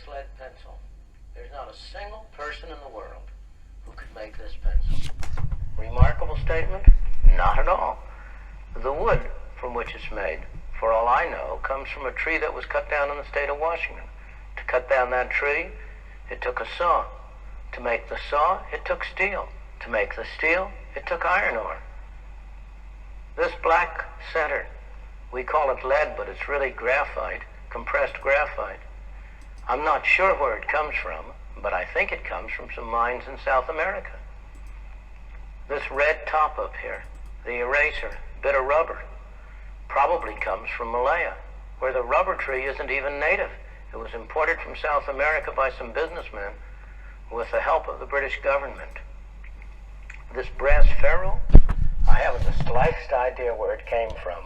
lead pencil. There's not a single person in the world who could make this pencil. Remarkable statement? Not at all. The wood from which it's made, for all I know, comes from a tree that was cut down in the state of Washington. To cut down that tree, it took a saw. To make the saw, it took steel. To make the steel, it took iron ore. This black center, we call it lead, but it's really graphite, compressed graphite. I'm not sure where it comes from, but I think it comes from some mines in South America. This red top up here, the eraser, bit of rubber, probably comes from Malaya, where the rubber tree isn't even native. It was imported from South America by some businessmen with the help of the British government. This brass ferrule, I haven't the slightest idea where it came from,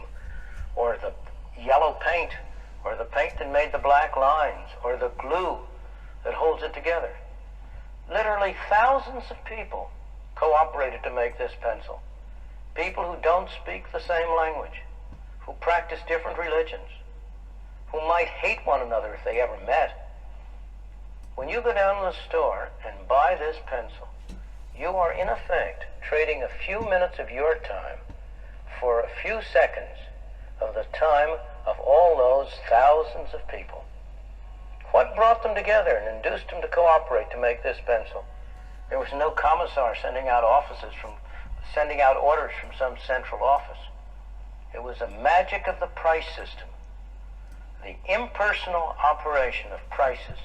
or the yellow paint, or the paint that made the black lines, or the glue that holds it together. Literally thousands of people cooperated to make this pencil. People who don't speak the same language, who practice different religions, who might hate one another if they ever met. When you go down to the store and buy this pencil, you are in effect trading a few minutes of your time for a few seconds of the time of all those thousands of people. What brought them together and induced them to cooperate to make this pencil? There was no commissar sending out orders from some central office. It was the magic of the price system, the impersonal operation of prices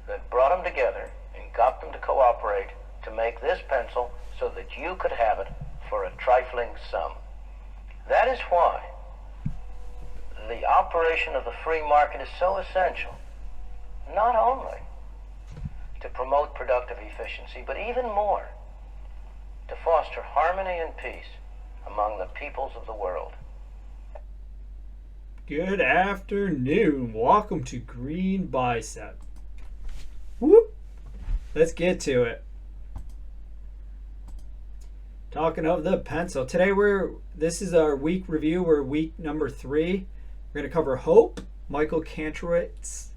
that brought them together and got them to cooperate to make this pencil so that you could have it for a trifling sum. That is why the operation of the free market is so essential, not only to promote productive efficiency, but even more, to foster harmony and peace among the peoples of the world. Good afternoon. Welcome to Green Bicep. Whoop. Let's get to it. Talking of the pencil. Today this is our week review. We're week number 3. We're going to cover HOPE, Michael Kantrowitz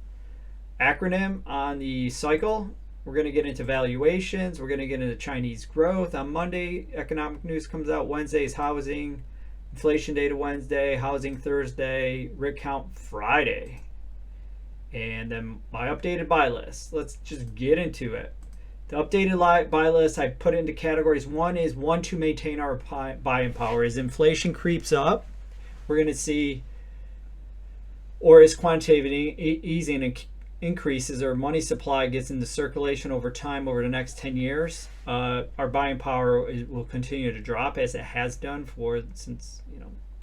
acronym on the cycle. We're going to get into valuations. We're going to get into Chinese growth. On Monday, economic news comes out. Wednesday is housing. Inflation data Wednesday. Housing Thursday. Rig count Friday. And then my updated buy list. Let's just get into it. The updated buy list I put into categories. One is to maintain our buying power. As inflation creeps up, we're going to see, or as quantitative easing increases or money supply gets into circulation over time over the next 10 years, our buying power will continue to drop as it has done since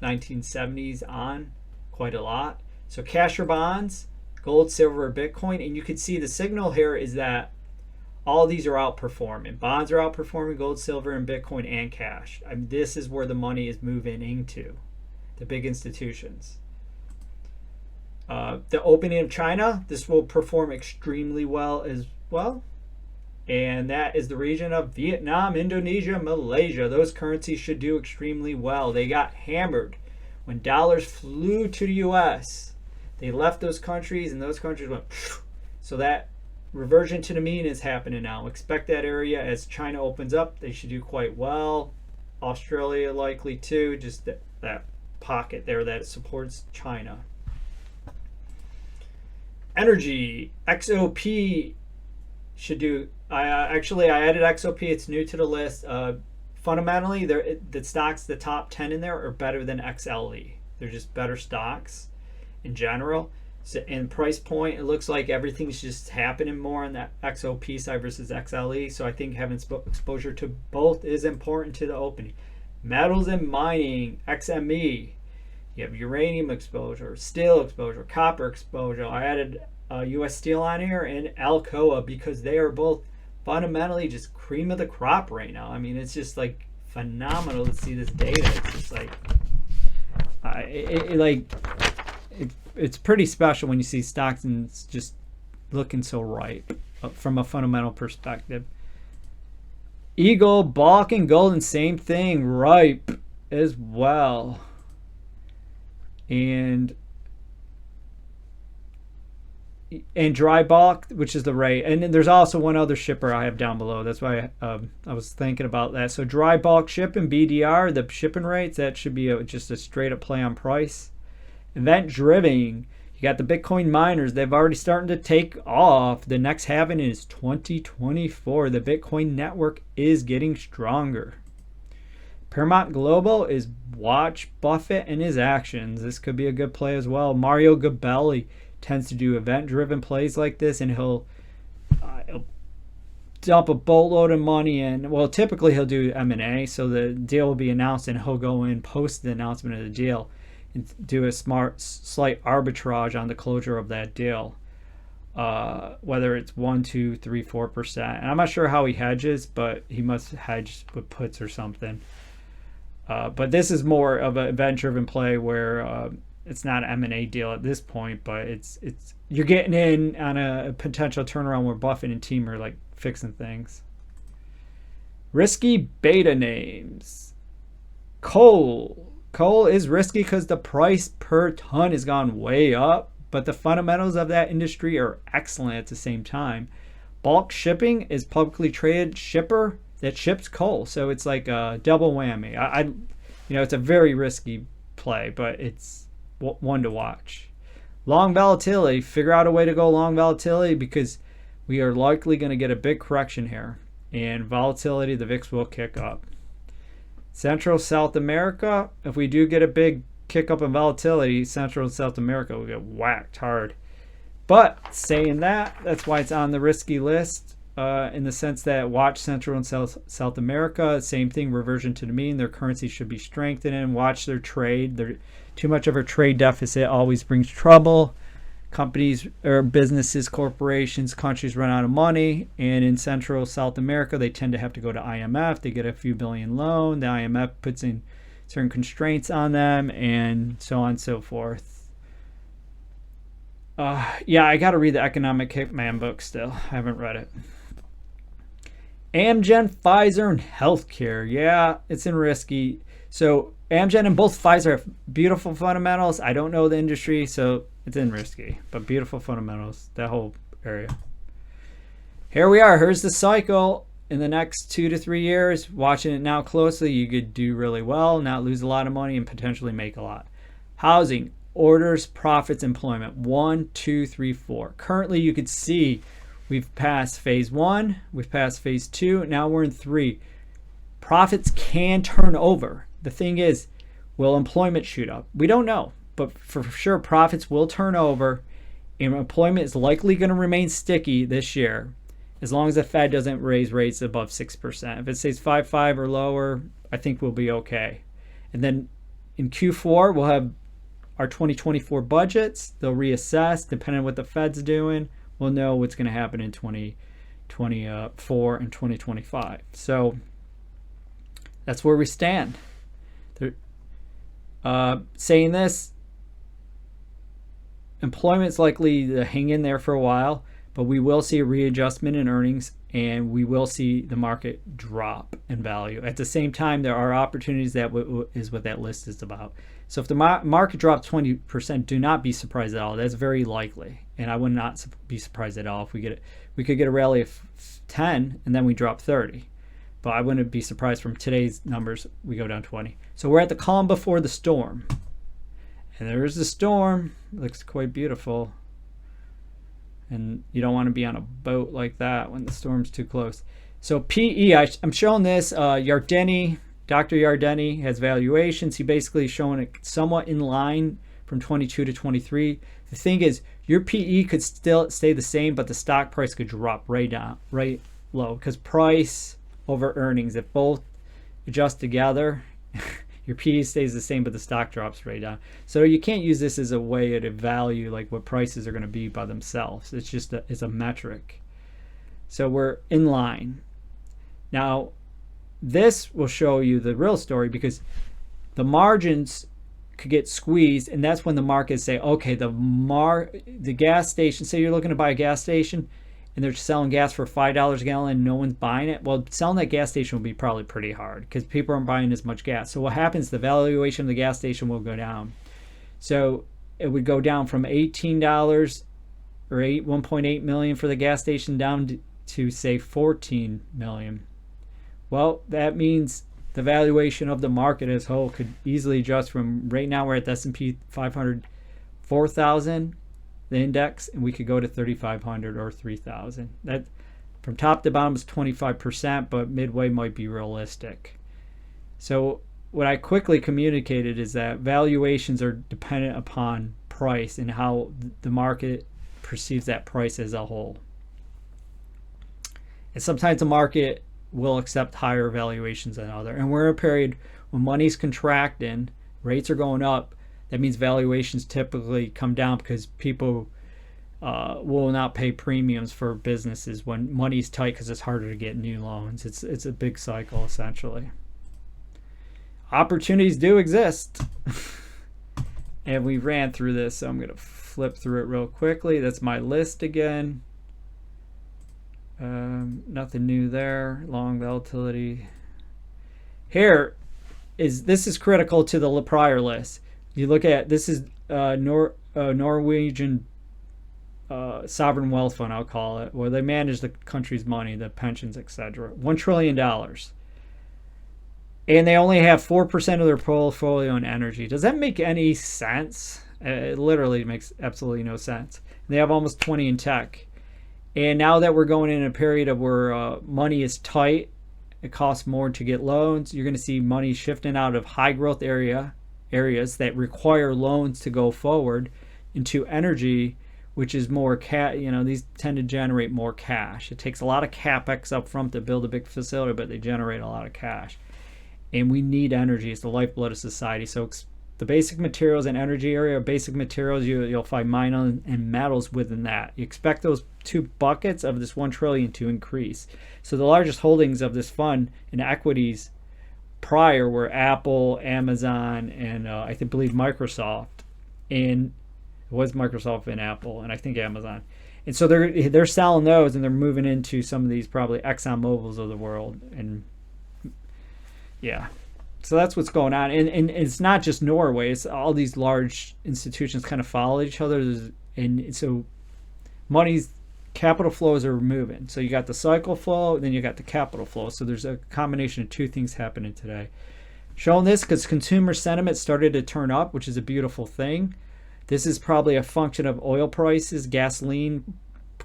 1970s on quite a lot. So cash or bonds, gold, silver, or Bitcoin, and you can see the signal here is that all these are outperforming. Bonds are outperforming gold, silver, and Bitcoin and cash. This is where the money is moving into, the big institutions. The opening of China, this will perform extremely well as well. And that is the region of Vietnam, Indonesia, Malaysia. Those currencies should do extremely well. They got hammered when dollars flew to the U.S. They left those countries and those countries went. So that reversion to the mean is happening now. Expect that area as China opens up. They should do quite well. Australia likely too. Just that pocket there that supports China. Energy, XOP should do. I added XOP. It's new to the list. Fundamentally, the stocks, the top 10 in there are better than XLE. They're just better stocks in general. So, and price point, it looks like everything's just happening more on that XOP side versus XLE. So I think having exposure to both is important to the opening. Metals and mining, XME. You have uranium exposure, steel exposure, copper exposure. I added U.S. Steel on here and Alcoa because they are both fundamentally just cream of the crop right now. I mean, it's just like phenomenal to see this data. It's just like, it's pretty special when you see stocks and it's just looking so right from a fundamental perspective. Eagle, Bulk, and Golden, same thing, ripe as well. And and dry bulk, which is the rate. And then there's also one other shipper I have down below. That's why I was thinking about that. So dry bulk shipping, BDR, the shipping rates, that should be just a straight up play on price. Event driven, you got the Bitcoin miners. They've already starting to take off. The next halving is 2024. The Bitcoin network is getting stronger. Paramount Global is watch Buffett and his actions. This could be a good play as well. Mario Gabelli tends to do event-driven plays like this, and he'll dump a boatload of money in. Well, typically he'll do M&A, so the deal will be announced, and he'll go in post the announcement of the deal and do a slight arbitrage on the closure of that deal, whether it's 1, 2, 3, 4%. And I'm not sure how he hedges, but he must hedge with puts or something. But this is more of an event-driven play where it's not an M&A deal at this point, but it's you're getting in on a potential turnaround where Buffett and team are like fixing things. Risky beta names. Coal is risky because the price per ton has gone way up, but the fundamentals of that industry are excellent at the same time. Bulk shipping is publicly traded shipper that ships coal, so it's like a double whammy. It's a very risky play, but it's one to watch. Long volatility, figure out a way to go long volatility because we are likely going to get a big correction here, and volatility, the VIX will kick up. Central South America, if we do get a big kick up in volatility, Central and South America will get whacked hard. But saying that, that's why it's on the risky list. In the sense that watch Central and South America, same thing, reversion to the mean. Their currency should be strengthening. Watch their trade. Too much of a trade deficit always brings trouble. Companies or businesses, corporations, countries run out of money. And in Central South America, they tend to have to go to IMF. They get a few billion loan. The IMF puts in certain constraints on them and so on and so forth. I got to read the Economic Hitman book still. I haven't read it. Amgen, Pfizer, and healthcare. Yeah, it's in risky. So Amgen and both Pfizer have beautiful fundamentals. I don't know the industry, so it's in risky. But beautiful fundamentals, that whole area. Here we are. Here's the cycle. In the next 2 to 3 years, watching it now closely, you could do really well, not lose a lot of money, and potentially make a lot. Housing, orders, profits, employment. 1, 2, 3, 4. Currently, you could see we've passed phase 1, we've passed phase 2, now we're in 3. Profits can turn over. The thing is, will employment shoot up? We don't know, but for sure profits will turn over, and employment is likely going to remain sticky this year as long as the Fed doesn't raise rates above 6%. If it stays 5.5 or lower, I think we'll be okay. And then in Q4, we'll have our 2024 budgets. They'll reassess depending on what the Fed's doing. We'll know what's going to happen in 2024 and 2025. So that's where we stand. Saying this, employment's likely to hang in there for a while, but we will see a readjustment in earnings, and we will see the market drop in value. At the same time, there are opportunities. That is what that list is about. So if the market drops 20%, do not be surprised at all. That's very likely, and I would not be surprised at all if we could get a rally of 10 and then we drop 30. But I wouldn't be surprised from today's numbers we go down 20. So we're at the calm before the storm, and there's the storm. It looks quite beautiful. And you don't want to be on a boat like that when the storm's too close. So PE, I'm showing this. Yardeni, Dr. Yardeni has valuations. He basically is showing it somewhat in line from 22 to 23. The thing is, your PE could still stay the same, but the stock price could drop right down, right low, because price over earnings, if both adjust together, your PE stays the same, but the stock drops right down. So you can't use this as a way to value like what prices are going to be by themselves. It's just it's a metric. So we're in line. Now, this will show you the real story, because the margins could get squeezed, and that's when the markets say, okay, the gas station, say you're looking to buy a gas station, and they're selling gas for $5 a gallon and no one's buying it. Well, selling that gas station will be probably pretty hard because people aren't buying as much gas. So what happens, the valuation of the gas station will go down. So it would go down from $18 or 1.8 million for the gas station down to say 14 million. Well, that means the valuation of the market as a whole could easily adjust from right now we're at the S&P 500 4,000 the index, and we could go to 3,500 or 3,000. That from top to bottom is 25%, but midway might be realistic. So what I quickly communicated is that valuations are dependent upon price and how the market perceives that price as a whole. And sometimes the market will accept higher valuations than other. And we're in a period when money's contracting, rates are going up. That means valuations typically come down because people will not pay premiums for businesses when money's tight because it's harder to get new loans. It's a big cycle essentially. Opportunities do exist. And we ran through this, so I'm going to flip through it real quickly. That's my list again. Nothing new there. Long volatility. Here this is critical to the prior list. You look at this is Norwegian sovereign wealth fund, I'll call it, where they manage the country's money, the pensions, etc. $1 trillion. And they only have 4% of their portfolio in energy. Does that make any sense? It literally makes absolutely no sense. They have almost 20 in tech. And now that we're going in a period of where money is tight, it costs more to get loans, you're going to see money shifting out of high growth areas that require loans to go forward into energy, which is more these tend to generate more cash. It takes a lot of capex up front to build a big facility, but they generate a lot of cash. And we need energy. It's the lifeblood of society. So the basic materials and energy area, basic materials, you'll find minerals and metals within that. You expect those two buckets of this 1 trillion to increase. So the largest holdings of this fund in equities prior were Apple, Amazon, and I believe Microsoft. And it was Microsoft and Apple, and I think Amazon. And so they're selling those, and they're moving into some of these probably Exxon Mobils of the world. And yeah, so that's what's going on. And it's not just Norway. It's all these large institutions kind of follow each other. And so capital flows are moving. So you got the cycle flow, then you got the capital flow. So there's a combination of two things happening today. Showing this because consumer sentiment started to turn up, which is a beautiful thing. This is probably a function of oil prices, gasoline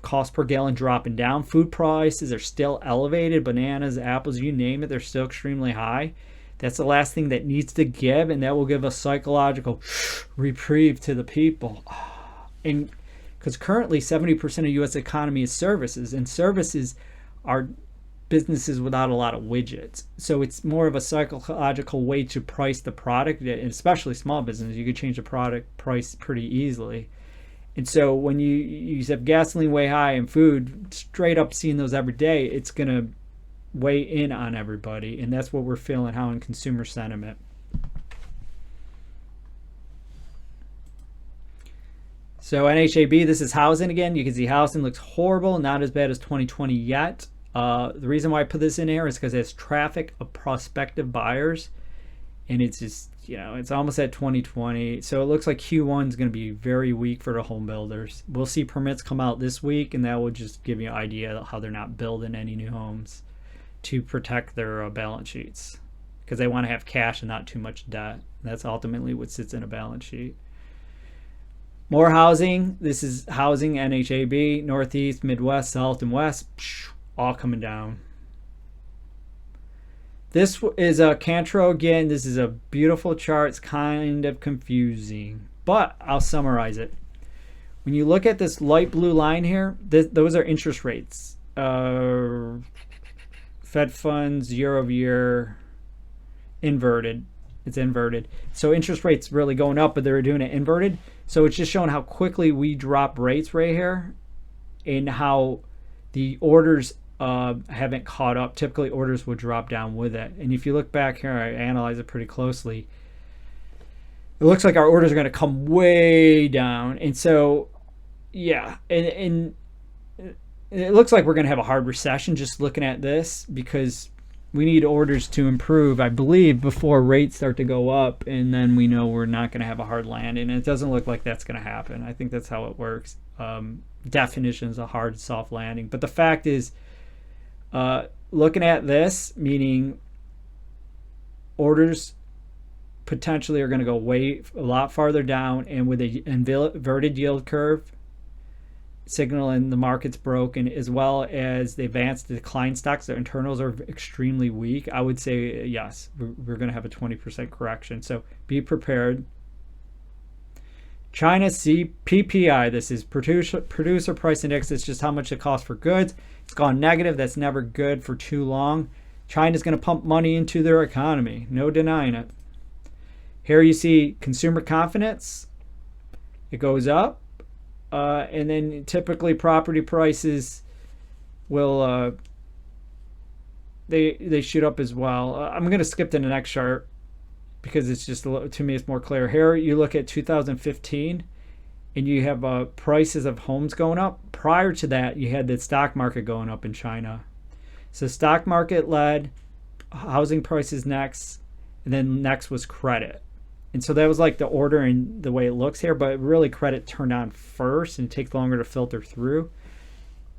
cost per gallon dropping down. Food prices are still elevated. Bananas, apples, you name it, they're still extremely high. That's the last thing that needs to give, and that will give a psychological reprieve to the people. And because currently 70% of U.S. economy is services, and services are businesses without a lot of widgets. So it's more of a psychological way to price the product, and especially small business. You could change the product price pretty easily. And so when you have gasoline way high and food, straight up seeing those every day, it's going to weigh in on everybody. And that's what we're feeling how in consumer sentiment. So NAHB, this is housing again. You can see housing looks horrible, not as bad as 2020 yet. The reason why I put this in here is because it's traffic of prospective buyers. And it's just, it's almost at 2020. So it looks like Q1 is going to be very weak for the home builders. We'll see permits come out this week, and that will just give you an idea of how they're not building any new homes to protect their balance sheets, because they want to have cash and not too much debt. That's ultimately what sits in a balance sheet. More housing. This is housing, NAHB, Northeast, Midwest, South, and West, all coming down. This is a Kantrowitz again. This is a beautiful chart. It's kind of confusing, but I'll summarize it. When you look at this light blue line here, those are interest rates. Fed funds year over year, inverted. It's inverted. So interest rates really going up, but they're doing it inverted. So it's just showing how quickly we drop rates right here, and how the orders haven't caught up. Typically orders will drop down with it. And if you look back here, I analyze it pretty closely. It looks like our orders are going to come way down. And so, yeah, and it looks like we're going to have a hard recession just looking at this, because we need orders to improve, I believe, before rates start to go up, and then we know we're not going to have a hard landing. And it doesn't look like that's going to happen. I think that's how it works. definition is a hard soft landing. But the fact is, looking at this, meaning orders potentially are going to go a lot farther down, and with a inverted yield curve signaling the market's broken, as well as the advanced decline stocks, their internals are extremely weak, I would say yes, we're going to have a 20% correction. So be prepared. China PPI, this is producer price index. It's just how much it costs for goods. It's gone negative. That's never good for too long. China's going to pump money into their economy. No denying it. Here you see consumer confidence. It goes up. And then typically property prices will they shoot up as well. I'm going to skip to the next chart because it's just to me it's more clear. Here you look at 2015 and you have prices of homes going up. Prior to that, you had the stock market going up in China. So stock market led, housing prices next, and then next was credit. And so that was like the order and the way it looks here, but really credit turned on first and it takes longer to filter through.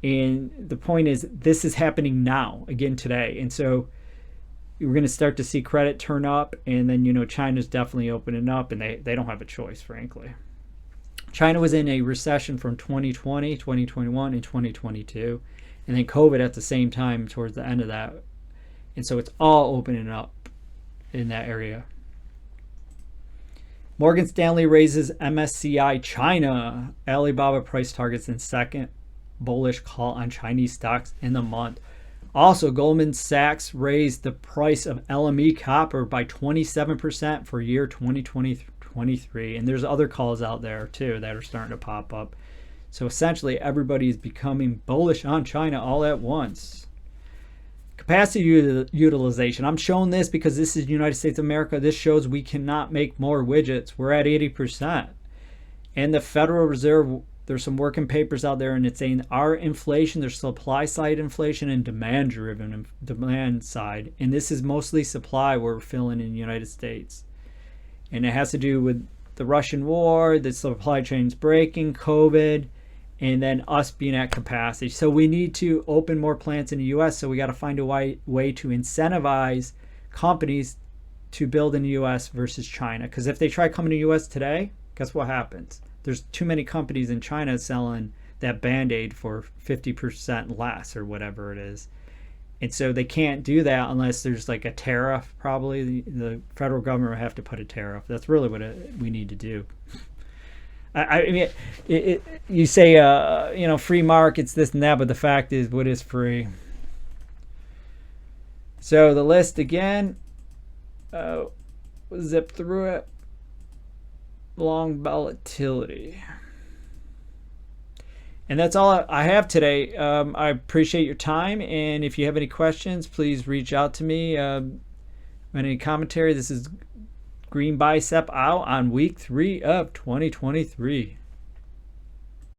And the point is, this is happening now, again today. And so we're going to start to see credit turn up, and then, China's definitely opening up, and they don't have a choice, frankly. China was in a recession from 2020, 2021, and 2022, and then COVID at the same time towards the end of that. And so it's all opening up in that area. Morgan Stanley raises MSCI China Alibaba price targets in second bullish call on Chinese stocks in the month. Also, Goldman Sachs raised the price of LME copper by 27% for year 2023. And there's other calls out there too that are starting to pop up. So essentially, everybody is becoming bullish on China all at once. Capacity utilization. I'm showing this because this is the United States of America. This shows we cannot make more widgets. We're at 80%. And the Federal Reserve, there's some working papers out there, and it's saying our inflation, there's supply side inflation and demand side. And this is mostly supply we're feeling in the United States. And it has to do with the Russian war, the supply chains breaking, COVID, and then us being at capacity. So we need to open more plants in the U.S. So we got to find a way to incentivize companies to build in the U.S. versus China. Because if they try coming to the U.S. today, guess what happens? There's too many companies in China selling that Band-Aid for 50% less or whatever it is. And so they can't do that unless there's like a tariff. Probably the federal government will have to put a tariff. That's really what we need to do. I mean, you say, free markets, this and that, but the fact is, what is free? So the list again, zip through it. Long volatility. And that's all I have today. I appreciate your time, and if you have any questions, please reach out to me. Any commentary. This is Green Bicep out on week 3 of 2023.